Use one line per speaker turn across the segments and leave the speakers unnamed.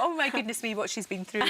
oh my goodness me, what she's been through,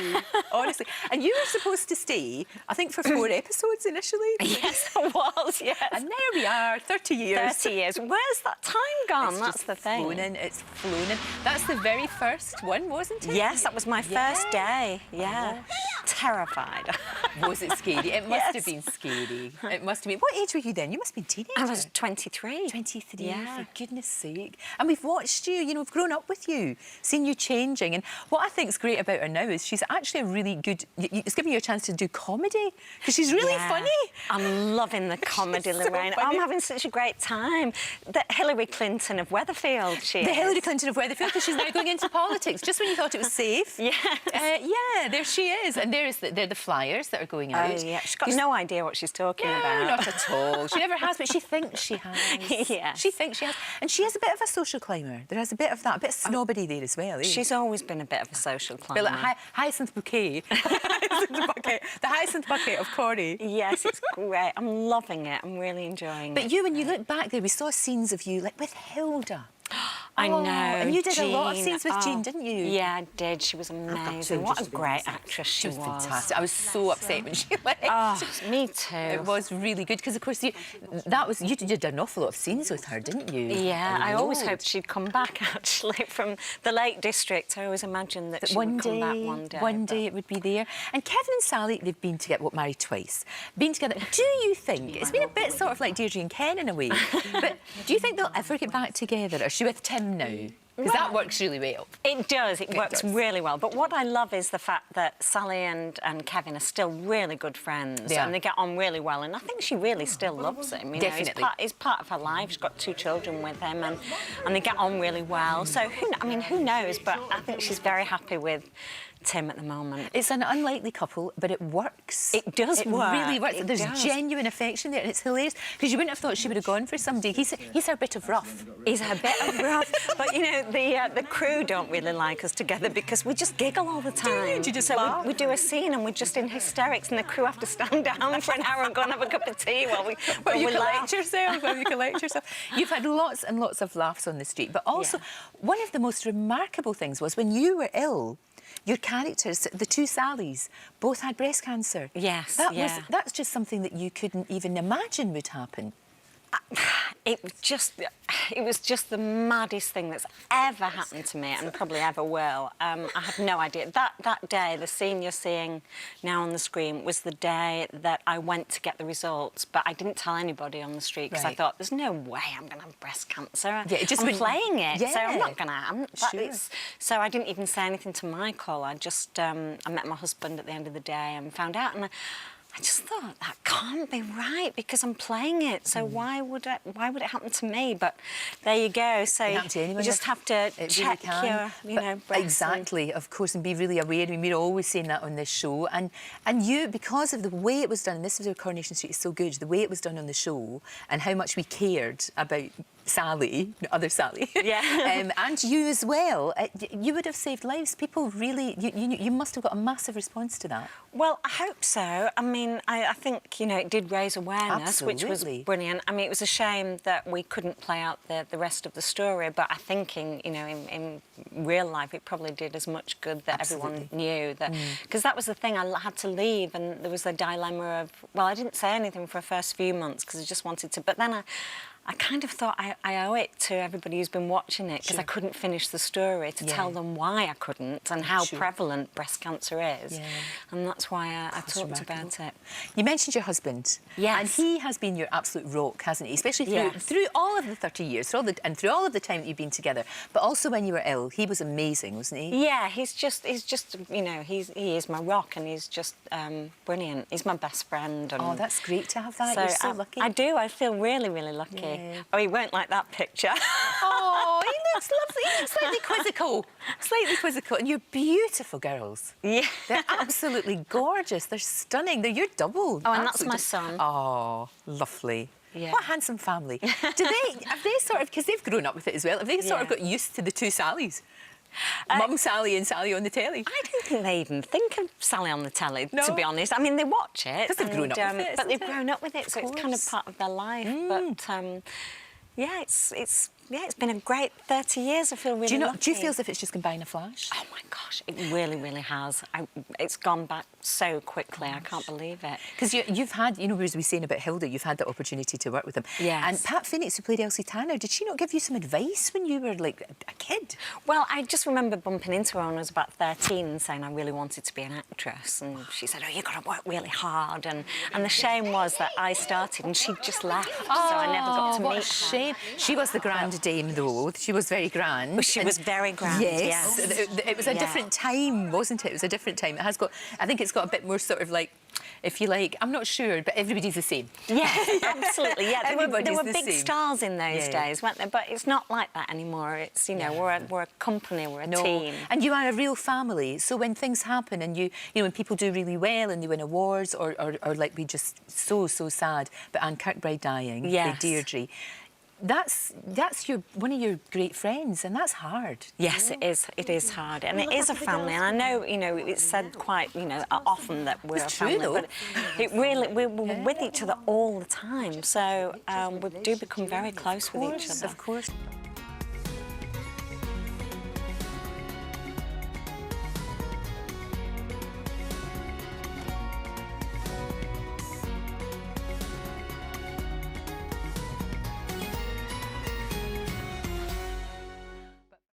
honestly. And you were supposed to stay, I think, for 4 episodes initially.
Yes, I was, yes.
And there we are, 30 years.
30 years. Where's that time gone? That's the thing.
Flown in, it's flown in. That's the very first one, wasn't it?
Yes, that was my first day. Yeah. Terrified.
Was it scary? It must have been scary. It must have been. What age were you then? You must have been a teenager.
I was 23.
23,
yeah.
For goodness sake. And we've watched you, you know, we've grown up with you, seen you changing. And what I think's great about her now is she's actually a really good... It's giving you a chance to do comedy, because she's really funny.
I'm loving the comedy, Lorraine. I'm having such a great time. The Hillary Clinton of Weatherfield, she is.
The Hillary Clinton of Weatherfield, because she's now going into politics, just when you thought it was safe.
Yes.
Yeah, there she is. And they're the flyers that are going out.
Oh, yeah. She's got no idea what she's talking about.
Not at all. She never has, but she thinks she has.
Yeah.
She thinks she has. And she has a bit of a social climber. There has a bit of that, a bit of snobbery there as well.
She's always been a bit of a social climber.
Like hyacinth bouquet. The hyacinth bucket of Corrie.
Yes, it's great. I'm loving it. I'm really enjoying it.
But you, when you look back there, we saw scenes of you, like, with Hilda.
I know.
And you did a lot of scenes with Jean, didn't you?
Yeah, I did. She was amazing. What a great actress she was.
Fantastic. I was so upset when she left.
Oh, me too.
It was really good, because, of course, you did an awful lot of scenes with her, didn't you?
Yeah, I always hoped she'd come back, actually, from the Lake District. I always imagined that she would come back one day.
One day it would be there. And Kevin and Sally, they've been together, married twice, been together. Do you think, it's been a bit sort of like Deirdre and Ken in a way, but do you think they'll ever get back together? Or is she with Tim now? Because that works really well.
It does. It works really well. But what I love is the fact that Sally and Kevin are still really good friends. And they get on really well. And I think she really still loves him. You
Definitely.
know, he's part of her life. She's got 2 children with him, and they get on really well. So, who knows? But I think she's very happy with Tim at the moment.
It's an unlikely couple, but it works.
It does work.
It really works. There's genuine affection there, and it's hilarious, because you wouldn't have thought she would have gone for somebody. He's a bit of rough.
He's a bit of rough. But, you know, the crew don't really like us together because we just giggle all the time.
Do you just
so
laugh?
we do a scene and we're just in hysterics, and the crew have to stand down for an hour and go and have a cup of tea while we
collect yourself. While you collect yourself. You've had lots and lots of laughs on the street, but also one of the most remarkable things was when you were ill, your characters, the 2 Sallys, both had breast cancer.
Yes,
that's just something that you couldn't even imagine would happen.
It was just the maddest thing that's ever happened to me, and probably ever will. I had no idea. That day, the scene you're seeing now on the screen, was the day that I went to get the results, but I didn't tell anybody on the street, because I thought, there's no way I'm going to have breast cancer. Yeah, I'm playing it, so I'm not going to. So I didn't even say anything to Michael. I just I met my husband at the end of the day and found out, and I just thought, that can't be right, because I'm playing it. So why would it happen to me? But there you go. So you just have to check your, breasts.
Exactly, of course, and be really aware. I mean, we're always saying that on this show. And you, because of the way it was done, and this is where Coronation Street is so good, the way it was done on the show and how much we cared about Sally, other Sally, and you as well, you would have saved lives. People really, you must have got a massive response to that.
Well, I hope so. I mean, I think, it did raise awareness, which was brilliant. I mean, it was a shame that we couldn't play out the rest of the story, but I think in real life it probably did as much good that everyone knew. That because that was the thing, I had to leave, and there was the dilemma of, well, I didn't say anything for the first few months because I just wanted to, but then I kind of thought I owe it to everybody who's been watching it, because I couldn't finish the story, to tell them why I couldn't and how prevalent breast cancer is. And that's why I talked about it.
You mentioned your husband. Yes. And he has been your absolute rock, hasn't he? Especially through all of the 30 years, through all of the time that you've been together. But also when you were ill, he was amazing, wasn't he? Yeah,
he's just he is my rock, and he's just brilliant. He's my best friend. And
that's great to have that. You're so lucky.
I feel really, really lucky. Oh, he won't like that picture.
Oh, he looks lovely. He looks slightly quizzical. Slightly quizzical. And you're beautiful girls. Yeah. They're absolutely gorgeous. They're stunning. They're your double.
Oh, and that's my son.
Oh, lovely. Yeah. What a handsome family. Have they sort of, because they've grown up with it as well, have they sort of got used to the 2 Sallys? Mum Sally and Sally on the telly.
I don't think they even think of Sally on the telly, to be honest. I mean, they watch it.
Because they've grown up with it,
but they've grown up with it, so it's kind of part of their life. But, yeah, it's yeah, it's been a great 30 years. I feel really lucky.
Do you feel as if it's just gone by in a flash?
Oh my gosh, it really, really has. It's gone back so quickly. I can't believe it.
Because you've had, you know, as we were saying about Hilda, you've had the opportunity to work with them.
Yes.
And Pat Phoenix, who played Elsie Tanner, did she not give you some advice when you were like a kid?
Well, I just remember bumping into her when I was about 13 and saying I really wanted to be an actress, and she said, "Oh, you've got to work really hard." And the shame was that I started and she just left, so I never got to meet her.
Shame. She was the grand dame, though. She was very grand.
Well, she was very grand.
Yes. It was a different time, wasn't it? It was a different time. It has got. I think it's got a bit more sort of like, if you like, I'm not sure, but everybody's the same.
Yes, absolutely. Yeah, there were
the
big
same.
stars in those days, weren't there? But it's not like that anymore. It's, you know, we're a company, we're a team.
And you are a real family. So when things happen and you know, when people do really well and they win awards, or like we just so sad, but Anne Kirkbride dying,
yes.
Deirdre. That's one of your great friends, and that's hard.
Yes, it is. It is hard, and it is a family. And I know, you know, it's said quite, you know, often that we're a family, but it really we're with each other all the time. So we do become very close with each other.
Of course.